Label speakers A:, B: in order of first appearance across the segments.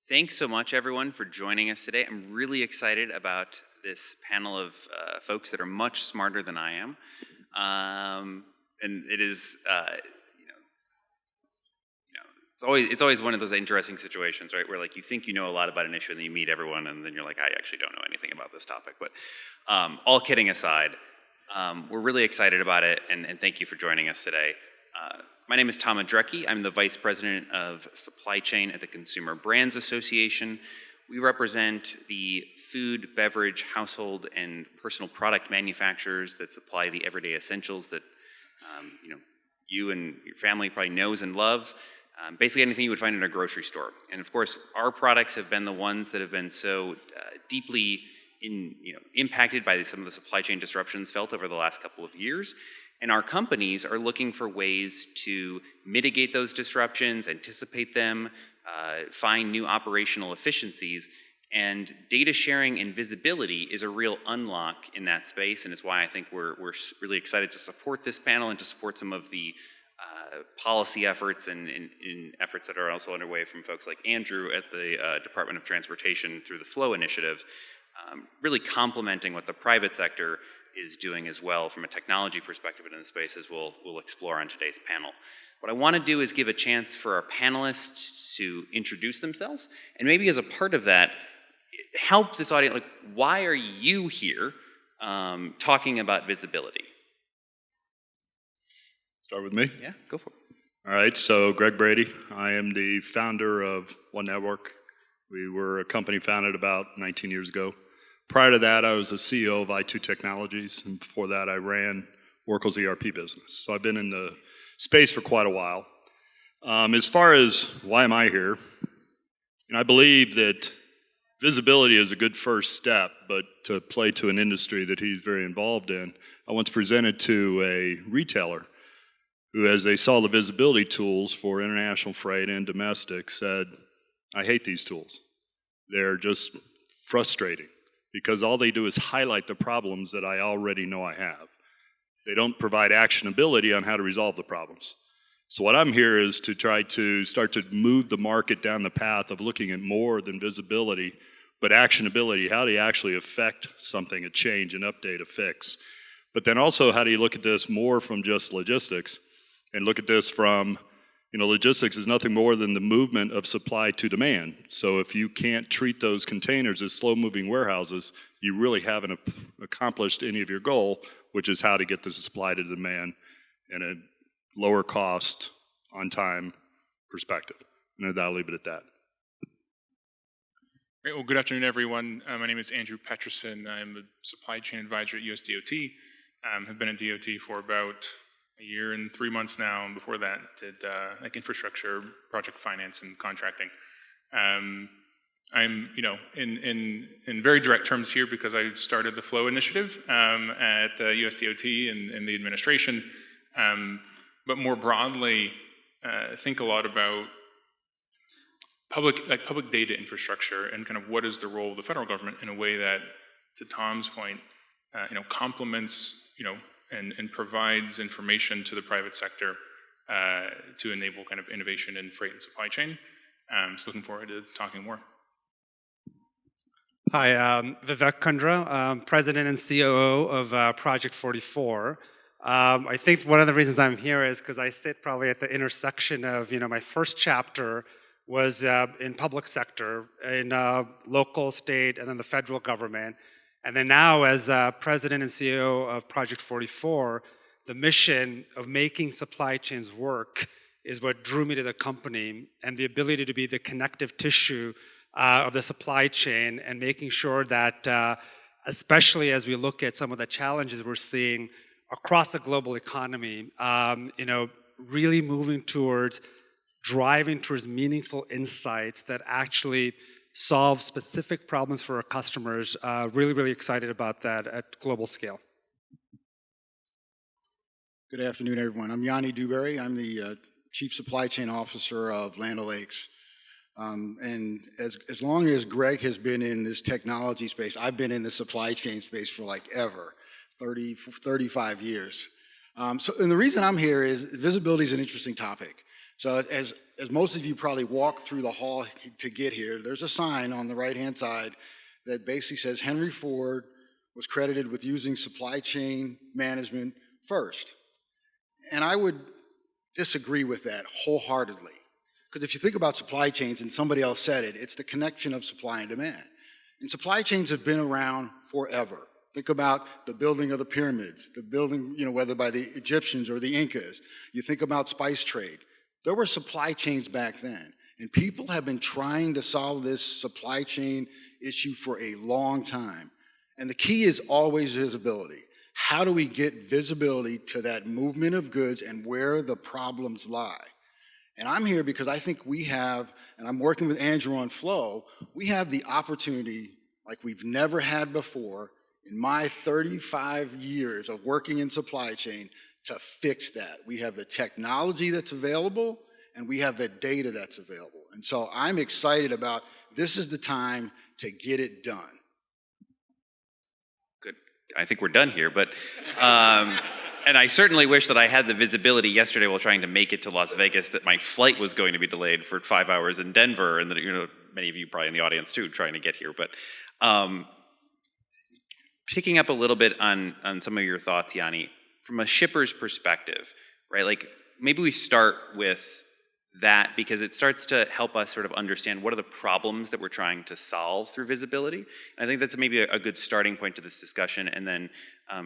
A: Thanks so much, everyone, for joining us today. I'm really excited about this panel of folks that are much smarter than I am. And it is, it's always one of those interesting situations, right? Where like you think you know a lot about an issue, and then you meet everyone, and then you're like, I actually don't know anything about this topic. But all kidding aside, we're really excited about it, and thank you for joining us today. My name is Tom Adrecki. I'm the Vice President of Supply Chain at the Consumer Brands Association. We represent the food, beverage, household, and personal product manufacturers that supply the everyday essentials that you and your family probably knows and loves. Basically anything you would find in a grocery store. And of course, our products have been the ones that have been so deeply impacted by some of the supply chain disruptions felt over the last couple of years. And our companies are looking for ways to mitigate those disruptions, anticipate them, find new operational efficiencies. And data sharing and visibility is a real unlock in that space, and it's why I think we're really excited to support this panel and to support some of the policy efforts and efforts that are also underway from folks like Andrew at the Department of Transportation through the FLOW initiative, really complementing what the private sector is doing as well from a technology perspective in the space, as we'll explore on today's panel. What I want to do is give a chance for our panelists to introduce themselves, and maybe as a part of that, help this audience, like, why are you here talking about visibility?
B: Start with me?
A: Yeah, go for it.
B: All right, so Greg Brady. I am the founder of One Network. We were a company founded about 19 years ago. Prior to that, I was the CEO of I2 Technologies, and before that, I ran Oracle's ERP business. So I've been in the space for quite a while. As far as why am I here, I believe that visibility is a good first step, but to play to an industry that he's very involved in, I once presented to a retailer who, as they saw the visibility tools for international freight and domestic, said, I hate these tools. They're just frustrating because all they do is highlight the problems that I already know I have. They don't provide actionability on how to resolve the problems. So what I'm here is to try to start to move the market down the path of looking at more than visibility, but actionability. How do you actually affect something, a change, an update, a fix? But then also, how do you look at this more from just logistics and look at this from, logistics is nothing more than the movement of supply to demand. So if you can't treat those containers as slow-moving warehouses, you really haven't accomplished any of your goal, which is how to get the supply to demand in a lower cost, on-time perspective. And I'll leave it at that.
C: Great. Well, good afternoon, everyone. My name is Andrew Peterson. I'm a supply chain advisor at US DOT. Have been at DOT for about a year and 3 months now, and before that did infrastructure, project finance, and contracting. I'm in very direct terms here because I started the FLOW initiative at US DOT and the administration, but more broadly, think a lot about public data infrastructure and kind of what is the role of the federal government in a way that, to Tom's point, complements and provides information to the private sector to enable kind of innovation in freight and supply chain. So looking forward to talking more.
D: Hi, Vivek Kundra, President and COO of project44. I think one of the reasons I'm here is because I sit probably at the intersection of, my first chapter was in public sector, in local, state, and then the federal government. And then now, as President and CEO of project44, the mission of making supply chains work is what drew me to the company, and the ability to be the connective tissue of the supply chain, and making sure that, especially as we look at some of the challenges we're seeing across the global economy, really moving towards driving towards meaningful insights that actually solve specific problems for our customers. Really, really excited about that at global scale.
E: Good afternoon, everyone. I'm Yanni Dewberry. I'm the Chief Supply Chain Officer of Land O'Lakes. And as long as Greg has been in this technology space, I've been in the supply chain space for like ever, 35 years. And the reason I'm here is visibility is an interesting topic. So as most of you probably walk through the hall to get here, there's a sign on the right-hand side that basically says Henry Ford was credited with using supply chain management first. And I would disagree with that wholeheartedly. Because if you think about supply chains, and somebody else said it, it's the connection of supply and demand. And supply chains have been around forever. Think about the building of the pyramids, the building, whether by the Egyptians or the Incas. You think about spice trade. There were supply chains back then. And people have been trying to solve this supply chain issue for a long time. And the key is always visibility. How do we get visibility to that movement of goods and where the problems lie? And I'm here because I think we have, and I'm working with Andrew on Flow, we have the opportunity like we've never had before in my 35 years of working in supply chain to fix that. We have the technology that's available and we have the data that's available. And so I'm excited about this is the time to get it done.
A: Good. I think we're done here, but and I certainly wish that I had the visibility yesterday while trying to make it to Las Vegas that my flight was going to be delayed for 5 hours in Denver, and that many of you probably in the audience too trying to get here. But picking up a little bit on some of your thoughts, Yanni, from a shipper's perspective, right? Like maybe we start with that because it starts to help us sort of understand what are the problems that we're trying to solve through visibility. And I think that's maybe a good starting point to this discussion. And then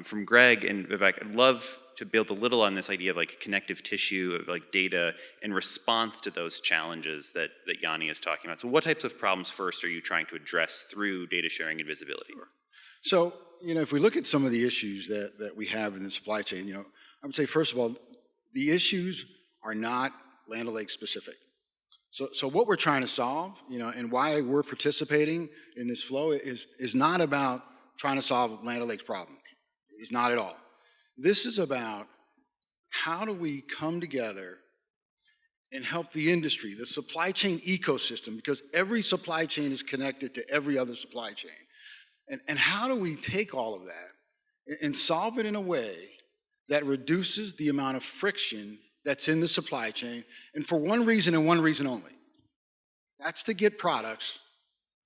A: from Greg and Vivek, I'd love to build a little on this idea of like connective tissue, of like data in response to those challenges that Yanni is talking about. So what types of problems first are you trying to address through data sharing and visibility?
E: Sure. So, if we look at some of the issues that we have in the supply chain, I would say, first of all, the issues are not Land O'Lakes specific. So what we're trying to solve, and why we're participating in this flow is not about trying to solve Land O'Lakes problem. It's not at all. This is about how do we come together and help the industry, the supply chain ecosystem, because every supply chain is connected to every other supply chain. And how do we take all of that and solve it in a way that reduces the amount of friction that's in the supply chain, and for one reason and one reason only. That's to get products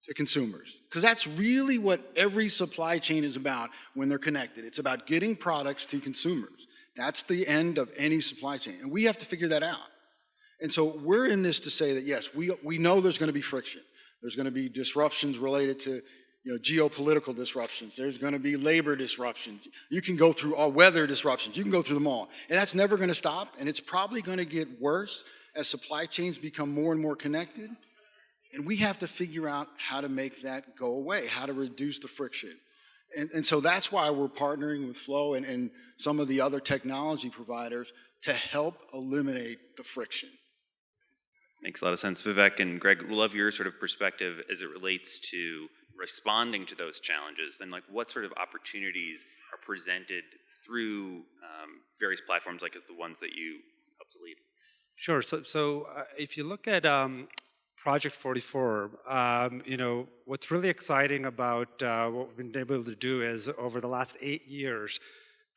E: to consumers. Because that's really what every supply chain is about when they're connected. It's about getting products to consumers. That's the end of any supply chain. And we have to figure that out. And so we're in this to say that, yes, we know there's going to be friction. There's going to be disruptions related to geopolitical disruptions. There's going to be labor disruptions. You can go through all weather disruptions. You can go through them all. And that's never going to stop. And it's probably going to get worse as supply chains become more and more connected. And we have to figure out how to make that go away, how to reduce the friction. And so that's why we're partnering with Flow and some of the other technology providers to help eliminate the friction.
A: Makes a lot of sense. Vivek and Greg, we'd love your sort of perspective as it relates to responding to those challenges. Then like what sort of opportunities are presented through various platforms like the ones that you help to lead?
D: Sure. So if you look at project44, what's really exciting about what we've been able to do is over the last 8 years,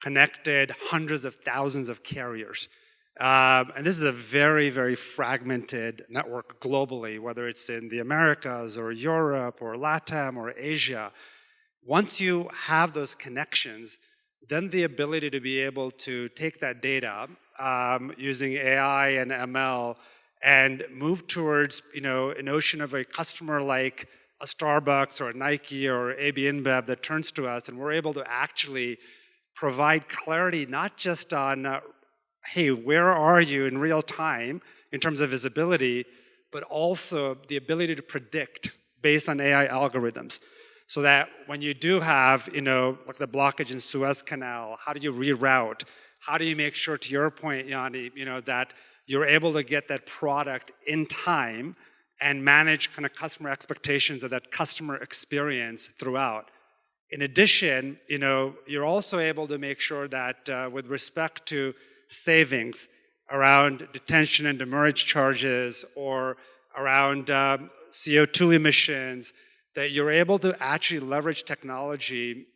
D: connected hundreds of thousands of carriers. And this is a very, very fragmented network globally, whether it's in the Americas or Europe or LATAM or Asia. Once you have those connections, then the ability to be able to take that data using AI and ML and move towards, a notion of a customer like a Starbucks or a Nike or AB InBev that turns to us, and we're able to actually provide clarity not just on hey, where are you in real time in terms of visibility, but also the ability to predict based on AI algorithms. So that when you do have, like the blockage in Suez Canal, how do you reroute? How do you make sure, to your point, Yanni, that you're able to get that product in time and manage kind of customer expectations of that customer experience throughout. In addition, you're also able to make sure that with respect to savings around detention and demurrage charges or around CO2 emissions, that you're able to actually leverage technology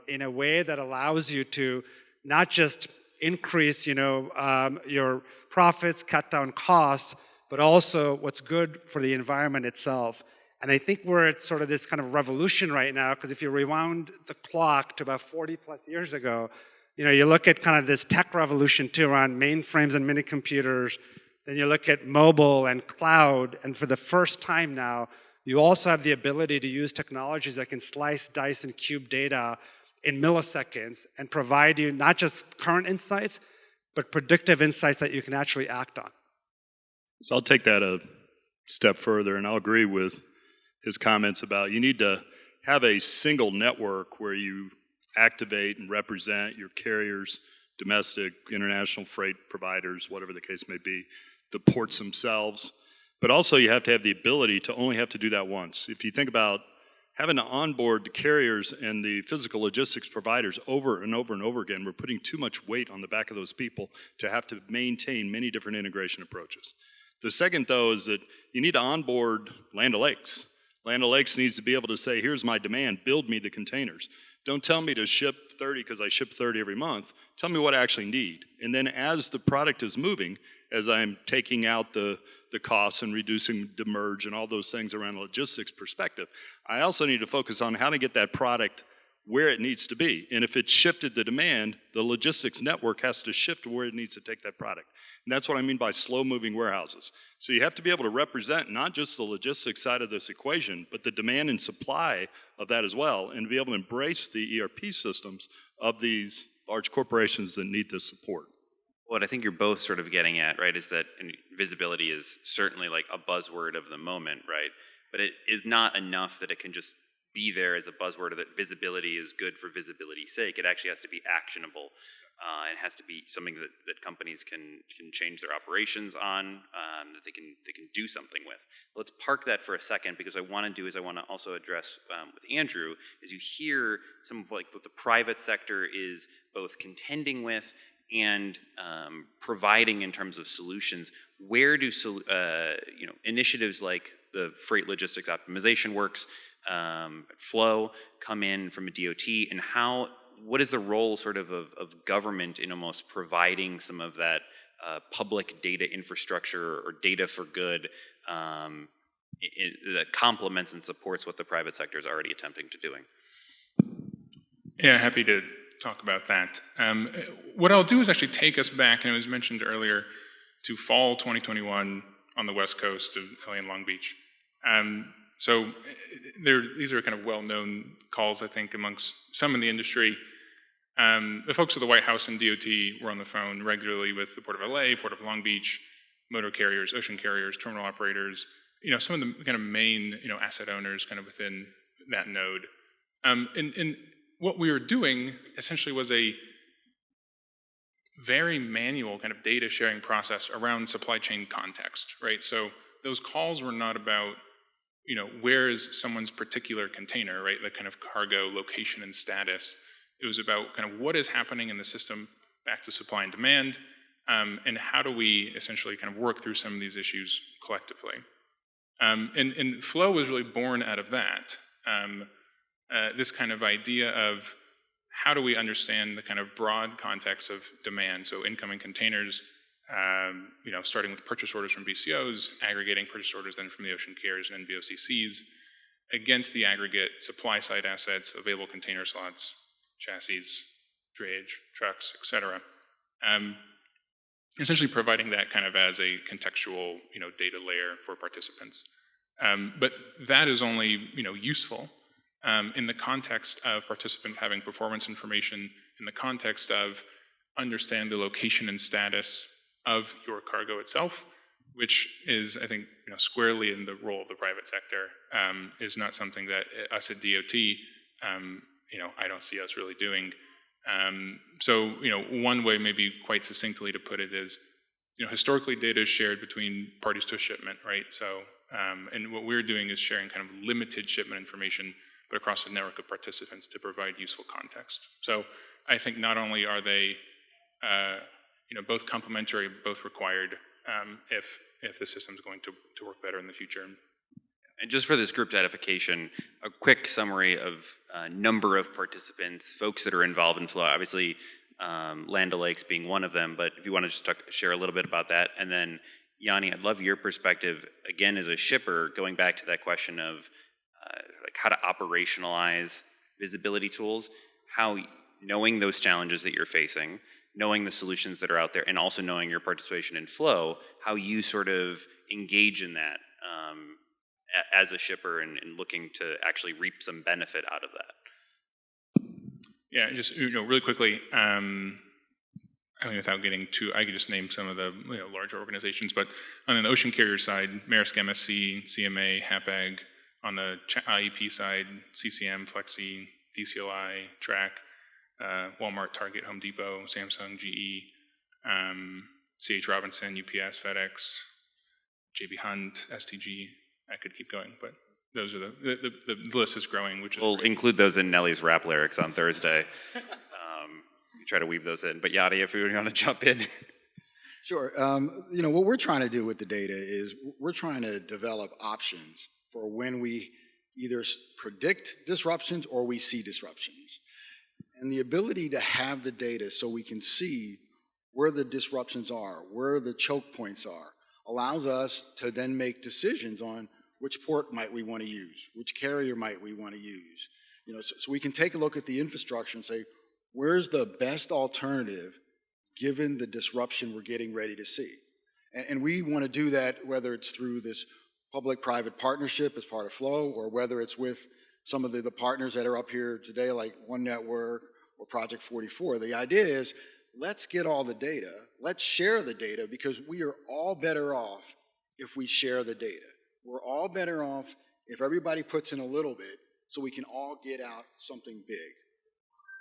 D: in a way that allows you to not just increase, your profits, cut down costs, but also what's good for the environment itself. And I think we're at sort of this kind of revolution right now, because if you rewound the clock to about 40 plus years ago, you look at kind of this tech revolution too around mainframes and mini computers, then you look at mobile and cloud, and for the first time now, you also have the ability to use technologies that can slice, dice, and cube data in milliseconds and provide you not just current insights, but predictive insights that you can actually act on.
B: So I'll take that a step further, and I'll agree with his comments about you need to have a single network where you activate and represent your carriers, domestic, international freight providers, whatever the case may be, the ports themselves. But also you have to have the ability to only have to do that once. If you think about having to onboard the carriers and the physical logistics providers over and over and over again, we're putting too much weight on the back of those people to have to maintain many different integration approaches. The second, though, is that you need to onboard Land O'Lakes. Land O'Lakes needs to be able to say, here's my demand, build me the containers. Don't tell me to ship 30 because I ship 30 every month. Tell me what I actually need. And then as the product is moving, as I'm taking out the costs and reducing demurrage and all those things around a logistics perspective, I also need to focus on how to get that product where it needs to be. And if it's shifted the demand, the logistics network has to shift to where it needs to take that product. And that's what I mean by slow-moving warehouses. So you have to be able to represent not just the logistics side of this equation, but the demand and supply of that as well, and be able to embrace the ERP systems of these large corporations that need this support.
A: What I think you're both sort of getting at, right, is that visibility is certainly like a buzzword of the moment, right? But it is not enough that it can just be there as a buzzword, or that visibility is good for visibility's sake. It actually has to be actionable. It has to be something that companies can change their operations on, that they can do something with. Let's park that for a second, because what I want to also address with Andrew is you hear some of like what the private sector is both contending with and providing in terms of solutions. Where do initiatives like the Freight Logistics Optimization Works, Flow come in from a DOT, and what is the role sort of government in almost providing some of that public data infrastructure or data for good that complements and supports what the private sector is already attempting to doing?
C: Yeah, happy to talk about that. What I'll do is actually take us back, and it was mentioned earlier, to fall 2021 on the west coast of LA and Long Beach. So these are kind of well-known calls, I think, amongst some in the industry. The folks at the White House and DOT were on the phone regularly with the Port of LA, Port of Long Beach, motor carriers, ocean carriers, terminal operators, some of the kind of main, asset owners kind of within that node. And what we were doing essentially was a very manual kind of data sharing process around supply chain context, right? So those calls were not about, where is someone's particular container, right? The kind of cargo location and status. It was about kind of what is happening in the system back to supply and demand, and how do we essentially kind of work through some of these issues collectively. And Flow was really born out of that. This kind of idea of how do we understand the kind of broad context of demand, so incoming containers, starting with purchase orders from BCOs, aggregating purchase orders then from the ocean carriers and NVOCCs, against the aggregate supply side assets, available container slots, chassis, drayage, trucks, etc. Essentially providing that kind of as a contextual, data layer for participants. But that is only, useful in the context of participants having performance information, in the context of understanding the location and status of your cargo itself, which is, I think, squarely in the role of the private sector, is not something that us at DOT, I don't see us really doing. So, one way maybe quite succinctly to put it is, historically data is shared between parties to a shipment, right? So, and what we're doing is sharing kind of limited shipment information, but across a network of participants to provide useful context. So I think not only are they, both complementary, both required, if the system's going to work better in the future.
A: And just for this group edification, a quick summary of number of participants, folks that are involved in Flow. Obviously, Land O'Lakes being one of them. But if you want to just share a little bit about that. And then, Yanni, I'd love your perspective, again, as a shipper, going back to that question of like how to operationalize visibility tools, how knowing those challenges that you're facing, knowing the solutions that are out there, and also knowing your participation in flow, how you sort of engage in that as a shipper and looking to actually reap some benefit out of that.
C: Yeah, just really quickly. I mean, without getting too, I could just name some of the larger organizations, but on the ocean carrier side, Maersk, MSC, CMA, HAPAG. On the IEP side, CCM, Flexi, DCLI, Track, Walmart, Target, Home Depot, Samsung, GE, CH Robinson, UPS, FedEx, JB Hunt, STG. I could keep going, but those are the list is growing, which is
A: we'll
C: great.
A: include those in Nelly's rap lyrics on Thursday. We try to weave those in. But Yadi, if you want to jump in.
E: Sure. What we're trying to do with the data is we're trying to develop options for when we either predict disruptions or we see disruptions. And the ability to have the data so we can see where the disruptions are, where the choke points are, allows us to then make decisions on which port might we want to use, which carrier might we want to use. So we can take a look at the infrastructure and say, where's the best alternative given the disruption we're getting ready to see? And we want to do that whether it's through this public-private partnership as part of Flow, or whether it's with some of the partners that are up here today, like One Network or project44. The idea is, let's get all the data, let's share the data, because we are all better off if we share the data. We're all better off if everybody puts in a little bit so we can all get out something big.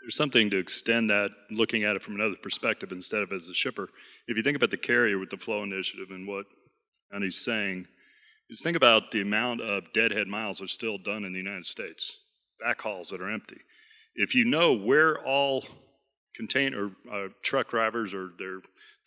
B: There's something to extend that, looking at it from another perspective instead of as a shipper. If you think about the carrier with the Flow initiative and what Andy's saying, just think about the amount of deadhead miles are still done in the United States, backhauls that are empty. If you know where all container truck drivers or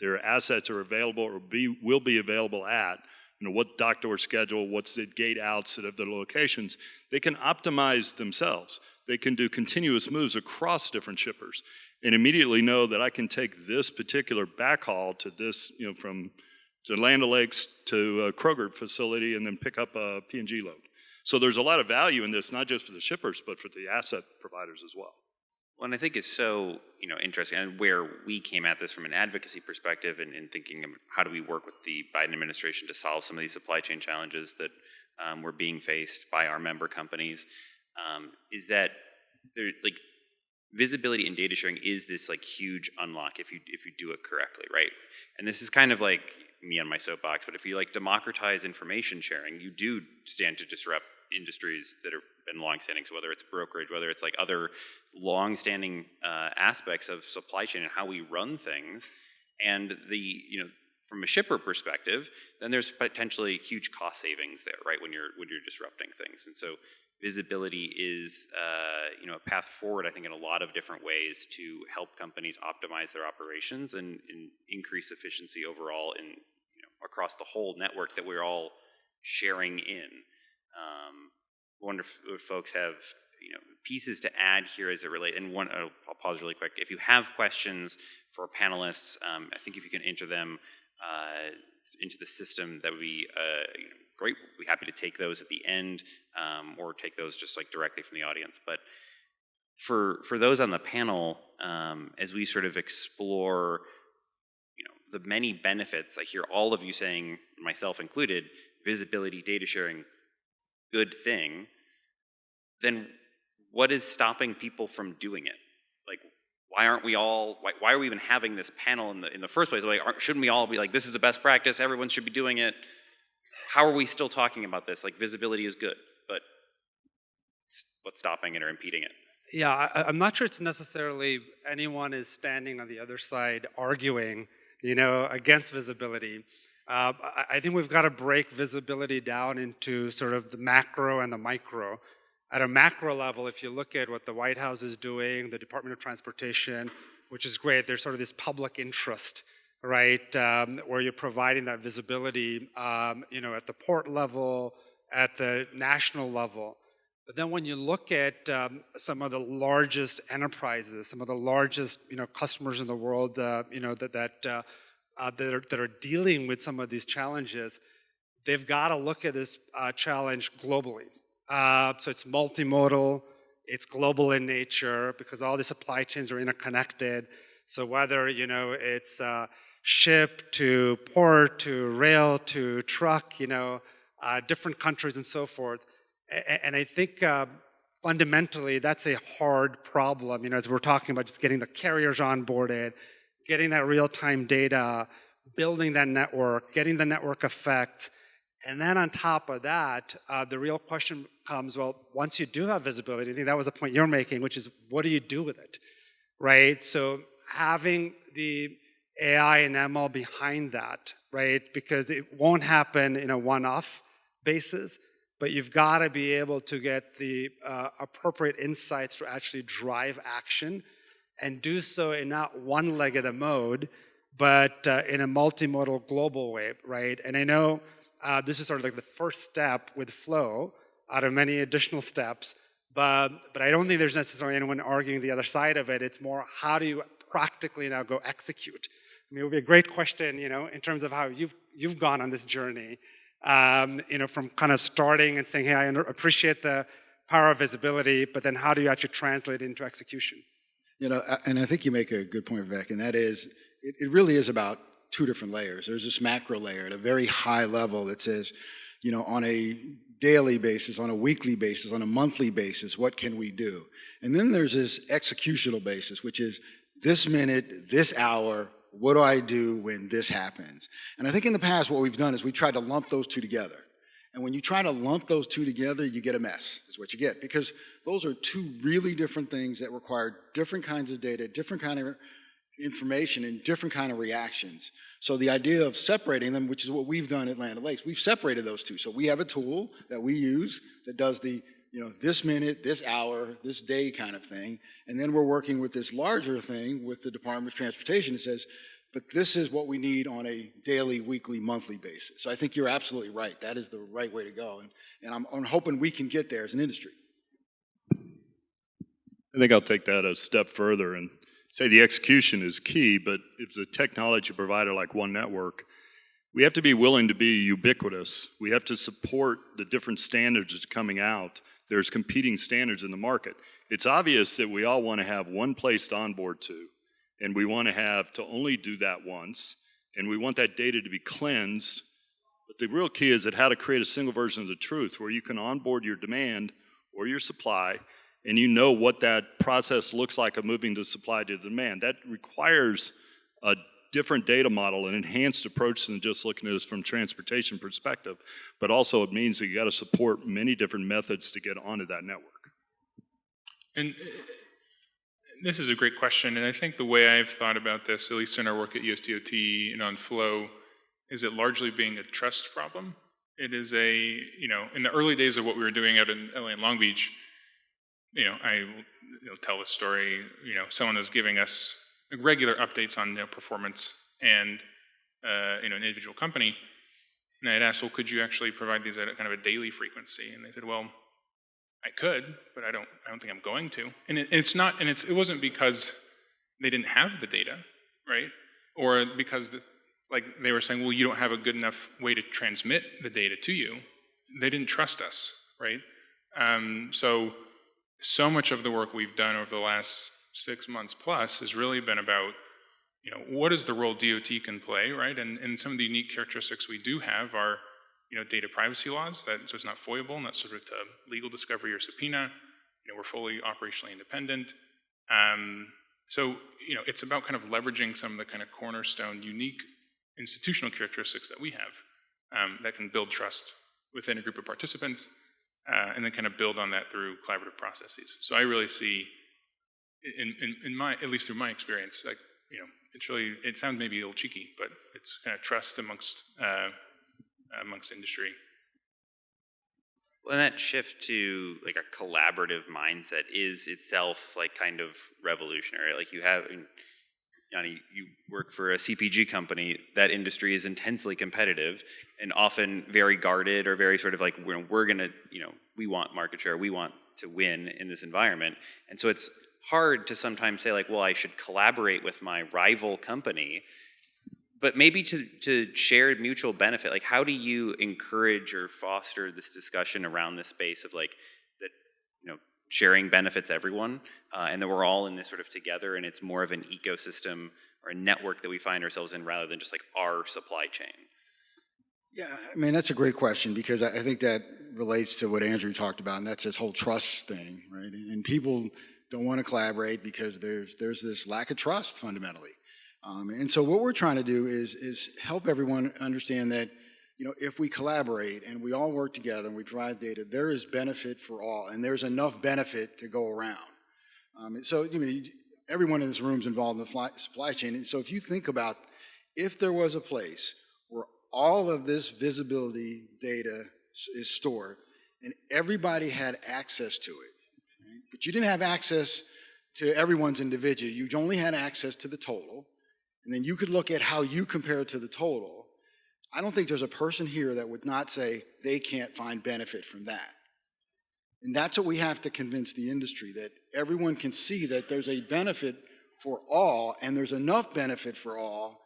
B: their assets are available or will be available at, what dock door schedule, what's the gate outs of the locations, they can optimize themselves. They can do continuous moves across different shippers and immediately know that I can take this particular backhaul to this, from to Land O'Lakes to a Kroger facility and then pick up a P&G load. So there's a lot of value in this, not just for the shippers, but for the asset providers as well.
A: Well, and I think it's so interesting, and where we came at this from an advocacy perspective and thinking of how do we work with the Biden administration to solve some of these supply chain challenges that were being faced by our member companies, is that visibility and data sharing is this huge unlock if you do it correctly, right? And this is kind of like me on my soapbox, but if you democratize information sharing, you do stand to disrupt industries that have been longstanding. So whether it's brokerage, whether it's other longstanding aspects of supply chain and how we run things, and from a shipper perspective, then there's potentially huge cost savings there, right? When you're disrupting things, and so visibility is a path forward, I think, in a lot of different ways to help companies optimize their operations and increase efficiency overall in across the whole network that we're all sharing in. I wonder if folks have pieces to add here as it relates. And I'll pause really quick. If you have questions for our panelists, I think if you can enter them into the system, that would be great. We'd be happy to take those at the end, or take those just directly from the audience. But for those on the panel, as we sort of explore, the many benefits, I hear all of you saying, myself included, visibility, data sharing, good thing. Then what is stopping people from doing it? Why aren't we all? Why are we even having this panel in the first place? Shouldn't we all be this is the best practice? Everyone should be doing it. How are we still talking about this? Visibility is good, but what's stopping it or impeding it?
D: Yeah, I'm not sure it's necessarily anyone is standing on the other side arguing, against visibility. I think we've got to break visibility down into sort of the macro and the micro. At a macro level, if you look at what the White House is doing, the Department of Transportation, which is great, there's sort of this public interest, right, where you're providing that visibility, at the port level, at the national level. But then when you look at some of the largest enterprises, some of the largest customers in the world, that are dealing with some of these challenges, they've got to look at this challenge globally. So it's multimodal, it's global in nature because all the supply chains are interconnected. So whether it's ship to port to rail to truck, different countries and so forth. And I think fundamentally that's a hard problem, as we're talking about just getting the carriers onboarded, getting that real-time data, building that network, getting the network effect. And then on top of that, the real question comes, well, once you do have visibility, I think that was a point you're making, which is what do you do with it, right? So having the AI and ML behind that, right? Because it won't happen in a one-off basis, but you've got to be able to get the appropriate insights to actually drive action and do so in not one-legged a mode, but in a multimodal global way, right? And I know this is sort of like the first step with Flow out of many additional steps, but I don't think there's necessarily anyone arguing the other side of it. It's more how do you practically now go execute? I mean, it would be a great question, in terms of how you've gone on this journey, from kind of starting and saying, hey, I appreciate the power of visibility, but then how do you actually translate it into execution?
E: And I think you make a good point, Vivek, and that is, it really is about two different layers. There's this macro layer at a very high level that says, on a daily basis, on a weekly basis, on a monthly basis, what can we do? And then there's this executional basis, which is this minute, this hour, what do I do when this happens? And I think in the past what we've done is we tried to lump those two together. And when you try to lump those two together, you get a mess, is what you get. Because those are two really different things that require different kinds of data, different kind of information, and different kind of reactions. So the idea of separating them, which is what we've done at Land O'Lakes, we've separated those two. So we have a tool that we use that does the this minute, this hour, this day kind of thing. And then we're working with this larger thing with the Department of Transportation that says, but this is what we need on a daily, weekly, monthly basis. So I think you're absolutely right. That is the right way to go. And I'm hoping we can get there as an industry.
B: I think I'll take that a step further and say the execution is key, but if it's a technology provider like One Network, we have to be willing to be ubiquitous. We have to support the different standards that's coming out. There's competing standards in the market. It's obvious that we all want to have one place to onboard to, and we want to have to only do that once, and we want that data to be cleansed. But the real key is at how to create a single version of the truth where you can onboard your demand or your supply, and you know what that process looks like of moving the supply to demand. That requires a different data model, an enhanced approach than just looking at this from transportation perspective, but also it means that you got to support many different methods to get onto that network.
C: And this is a great question, and I think the way I've thought about this, at least in our work at USDOT and on Flow, is it largely being a trust problem. It is in the early days of what we were doing out in LA and Long Beach, I tell this story, someone was giving us regular updates on performance and an individual company, and I'd asked, well, could you actually provide these at a kind of a daily frequency? And they said, well, I could, but I don't think I'm going to. And it wasn't because they didn't have the data, right? Or because they were saying, well, you don't have a good enough way to transmit the data to you. They didn't trust us, right? So much of the work we've done over the last 6 months plus has really been about, what is the role DOT can play, right? And some of the unique characteristics we do have are, data privacy laws, so it's not foiable, not subject to legal discovery or subpoena. We're fully operationally independent. So it's about kind of leveraging some of the kind of cornerstone, unique institutional characteristics that we have that can build trust within a group of participants, and then kind of build on that through collaborative processes. So I really see, in my, at least through my experience, it sounds maybe a little cheeky, but it's kind of trust amongst industry.
A: Well, and that shift to like a collaborative mindset is itself like kind of revolutionary. Like you have, Yanni, you work for a CPG company. That industry is intensely competitive and often very guarded or very sort of like, we're going to, we want market share, we want to win in this environment. And so it's hard to sometimes say like, well, I should collaborate with my rival company, but maybe to share mutual benefit. Like, how do you encourage or foster this discussion around this space of like that, sharing benefits everyone, and that we're all in this sort of together, and it's more of an ecosystem or a network that we find ourselves in rather than just like our supply chain?
E: Yeah, I mean, that's a great question, because I think that relates to what Andrew talked about, and that's this whole trust thing, right? And people don't want to collaborate because there's this lack of trust fundamentally. And so what we're trying to do is help everyone understand that, if we collaborate and we all work together and we provide data, there is benefit for all, and there's enough benefit to go around. So everyone in this room is involved in the supply chain, and so if you think about if there was a place where all of this visibility data is stored and everybody had access to it, right? But you didn't have access to everyone's individual, you only had access to the total, and then you could look at how you compare to the total. I don't think there's a person here that would not say they can't find benefit from that. And that's what we have to convince the industry, that everyone can see that there's a benefit for all, and there's enough benefit for all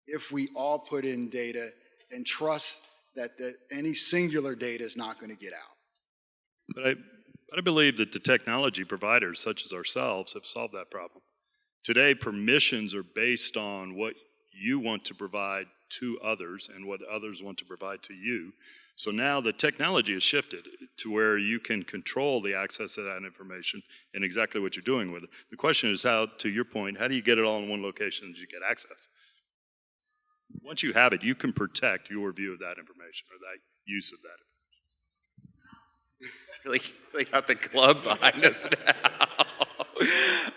E: if we all put in data and trust that any singular data is not going to get out.
B: But I believe that the technology providers, such as ourselves, have solved that problem. Today, permissions are based on what you want to provide to others and what others want to provide to you. So now the technology has shifted to where you can control the access to that information and exactly what you're doing with it. The question is how, to your point, how do you get it all in one location as you get access? Once you have it, you can protect your view of that information or that use of that information.
A: Really got the club behind us now.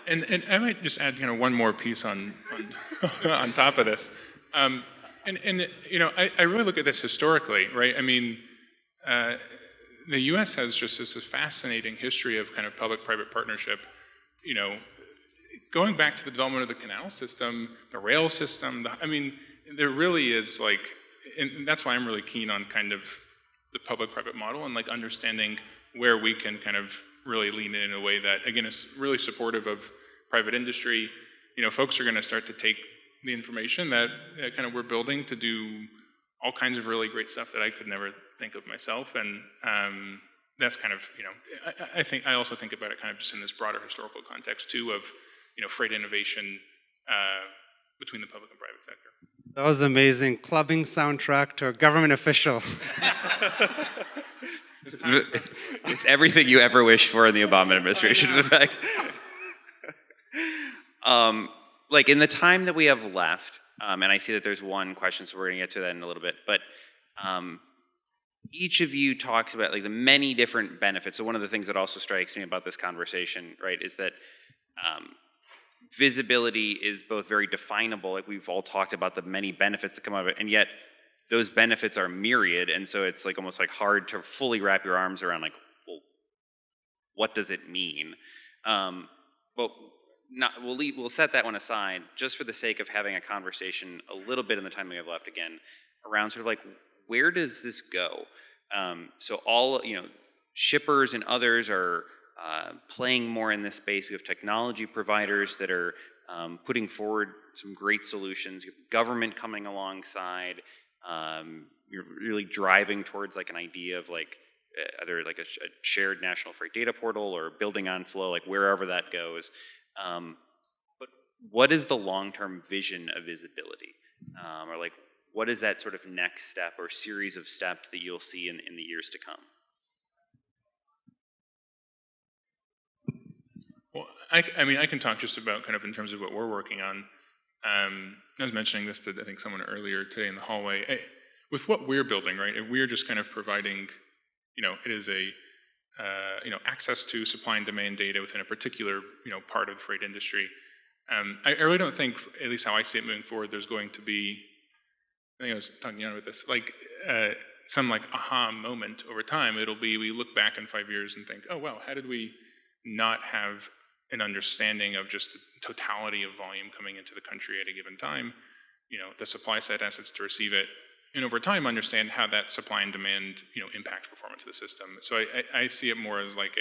C: And I might just add one more piece on on top of this. I really look at this historically, right? I mean, the U.S. has just this fascinating history of kind of public-private partnership. Going back to the development of the canal system, the rail system. There really is and that's why I'm really keen on kind of the public-private model and understanding where we can kind of really lean in a way that, again, is really supportive of private industry. Folks are going to start to take the information that kind of we're building to do all kinds of really great stuff that I could never think of myself. And that's kind of, I also think about it kind of just in this broader historical context too of, freight innovation between the public and private sector.
D: That was amazing. Clubbing soundtrack to a government official.
A: It's everything you ever wished for in the Obama administration, Vivek. In the time that we have left, and I see that there's one question, so we're going to get to that in a little bit, but each of you talks about the many different benefits. So one of the things that also strikes me about this conversation, right, is that visibility is both very definable, we've all talked about the many benefits that come out of it, and yet those benefits are myriad, and so it's almost hard to fully wrap your arms around well, what does it mean? But we'll set that one aside just for the sake of having a conversation a little bit in the time we have left again around sort of where does this go? So all shippers and others are playing more in this space. We have technology providers that are putting forward some great solutions. You have government coming alongside. You're really driving towards an idea of either a shared national freight data portal or building on flow, wherever that goes. But what is the long-term vision of visibility? Or what is that sort of next step or series of steps that you'll see in the years to come?
C: Well, I can talk just about kind of in terms of what we're working on. I was mentioning this to, I think, someone earlier today in the hallway. With what we're building, right, we're just kind of providing, it is access to supply and demand data within a particular, part of the freight industry. I really don't think, at least how I see it moving forward, there's going to be, I think I was talking about this, some aha moment over time. It'll be, we look back in 5 years and think, oh, wow, how did we not have an understanding of just the totality of volume coming into the country at a given time, the supply side assets to receive it, and over time understand how that supply and demand, impacts performance of the system. So I see it more as like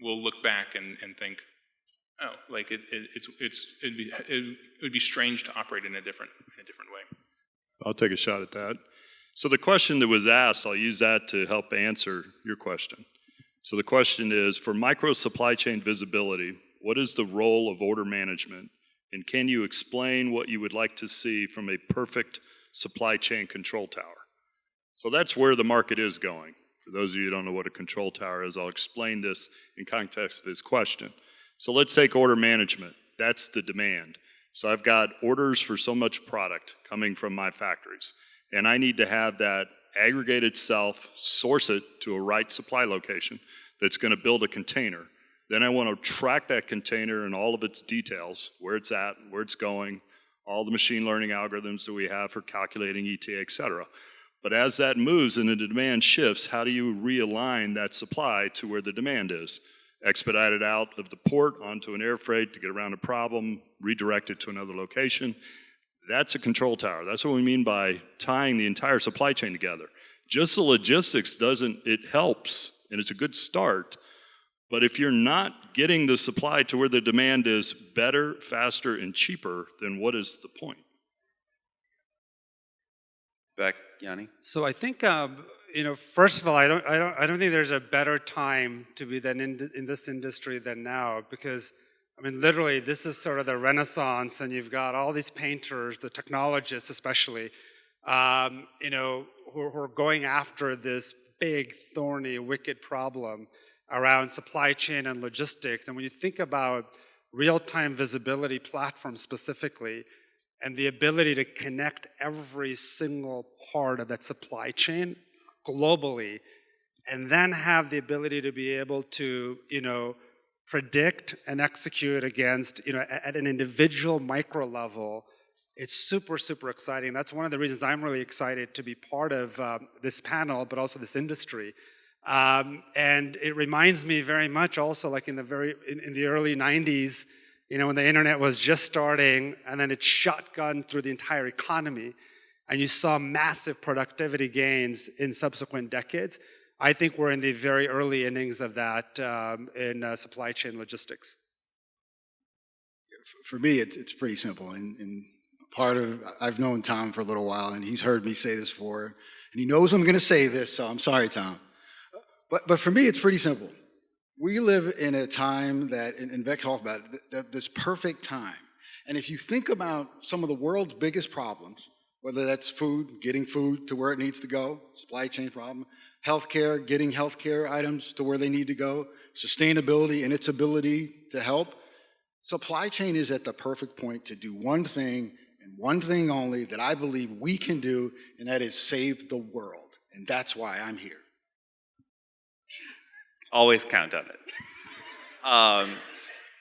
C: we'll look back and think, oh, like it would be strange to operate in a different way.
B: I'll take a shot at that. So the question that was asked, I'll use that to help answer your question. So the question is, for micro supply chain visibility, what is the role of order management? And can you explain what you would like to see from a perfect supply chain control tower? So that's where the market is going. For those of you who don't know what a control tower is, I'll explain this in context of his question. So let's take order management. That's the demand. So I've got orders for so much product coming from my factories, and I need to have that aggregate itself, source it to a right supply location that's going to build a container. Then I want to track that container and all of its details, where it's at, where it's going, all the machine learning algorithms that we have for calculating ETA, et cetera. But as that moves and the demand shifts, how do you realign that supply to where the demand is? Expedite it out of the port onto an air freight to get around a problem, redirect it to another location. That's a control tower. That's what we mean by tying the entire supply chain together. Just the logistics it helps, and it's a good start, but if you're not getting the supply to where the demand is better, faster, and cheaper, then what is the point?
A: Vivek, Yanni?
D: So I think, first of all, I don't think there's a better time to be in this industry than now, because literally, this is sort of the renaissance, and you've got all these painters, the technologists especially, who are going after this big, thorny, wicked problem around supply chain and logistics. And when you think about real-time visibility platforms specifically, and the ability to connect every single part of that supply chain globally, and then have the ability to be able to, predict and execute against, at an individual micro level, it's super, super exciting. That's one of the reasons I'm really excited to be part of this panel, but also this industry. And it reminds me very much also like in the early 90s, when the internet was just starting, and then it shotgunned through the entire economy, and you saw massive productivity gains in subsequent decades. I think we're in the very early innings of that in supply chain logistics.
E: For me, it's pretty simple. And I've known Tom for a little while, and he's heard me say this before, and he knows I'm going to say this, so I'm sorry, Tom. But for me, it's pretty simple. We live in a time that, and Vivek talked about it, this perfect time. And if you think about some of the world's biggest problems, whether that's food, getting food to where it needs to go, supply chain problem, healthcare, getting healthcare items to where they need to go, sustainability and its ability to help, supply chain is at the perfect point to do one thing and one thing only that I believe we can do, and that is save the world. And that's why I'm here.
A: Always count on it.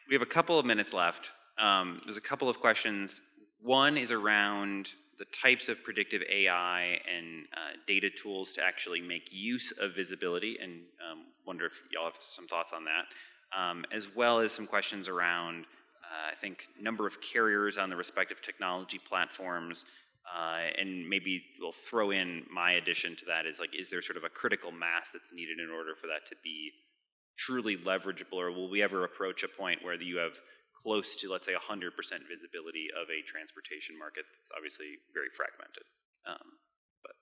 A: We have a couple of minutes left. There's a couple of questions. One is around the types of predictive AI and data tools to actually make use of visibility, and wonder if y'all have some thoughts on that, as well as some questions around, I think, number of carriers on the respective technology platforms, and maybe we'll throw in my addition to that is is there sort of a critical mass that's needed in order for that to be truly leverageable, or will we ever approach a point where you have close to, let's say, 100% visibility of a transportation market that's obviously very fragmented? But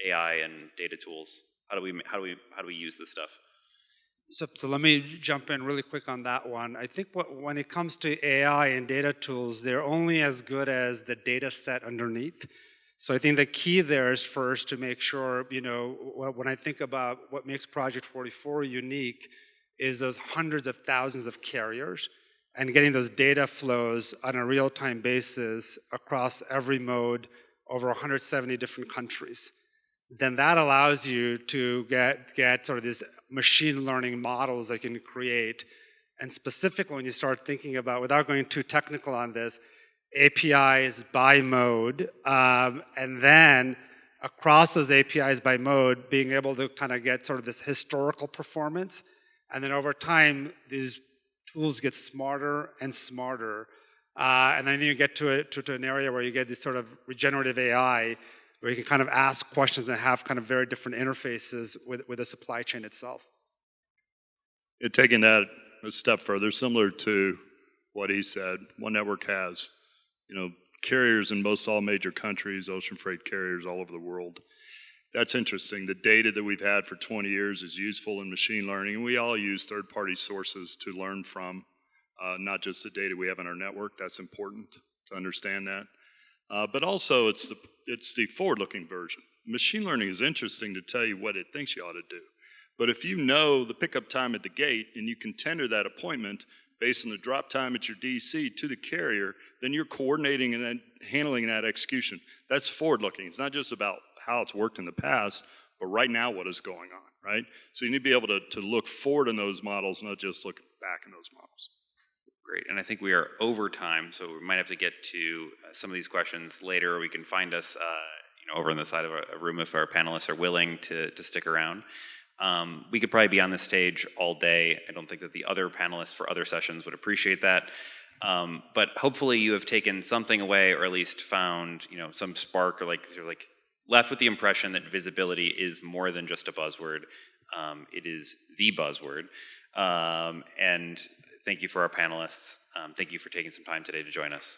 A: AI and data tools, how do we use this stuff?
D: So let me jump in really quick on that one. I think when it comes to AI and data tools, they're only as good as the data set underneath. So I think the key there is first to make sure, when I think about what makes project44 unique is those hundreds of thousands of carriers and getting those data flows on a real-time basis across every mode over 170 different countries. Then that allows you to get sort of these machine learning models that you can create. And specifically when you start thinking about, without going too technical on this, APIs by mode, and then across those APIs by mode, being able to kind of get sort of this historical performance, and then over time, these tools get smarter and smarter. And then you get to an area where you get this sort of regenerative AI, where you can kind of ask questions and have kind of very different interfaces with the supply chain itself.
B: Taking that a step further, similar to what he said, One Network has, carriers in most all major countries, ocean freight carriers all over the world. That's interesting. The data that we've had for 20 years is useful in machine learning, and we all use third-party sources to learn from, not just the data we have in our network. That's important to understand that. But also, it's the forward-looking version. Machine learning is interesting to tell you what it thinks you ought to do. But if you know the pickup time at the gate and you can tender that appointment based on the drop time at your DC to the carrier, then you're coordinating and then handling that execution. That's forward-looking. It's not just about how it's worked in the past, but right now what is going on, right? So you need to be able to look forward in those models, not just look back in those models.
A: Great, and I think we are over time, so we might have to get to some of these questions later. We can find us over on the side of a room if our panelists are willing to stick around. We could probably be on this stage all day. I don't think that the other panelists for other sessions would appreciate that. But hopefully you have taken something away, or at least found some spark, or left with the impression that visibility is more than just a buzzword. It is the buzzword. And thank you for our panelists. Thank you for taking some time today to join us.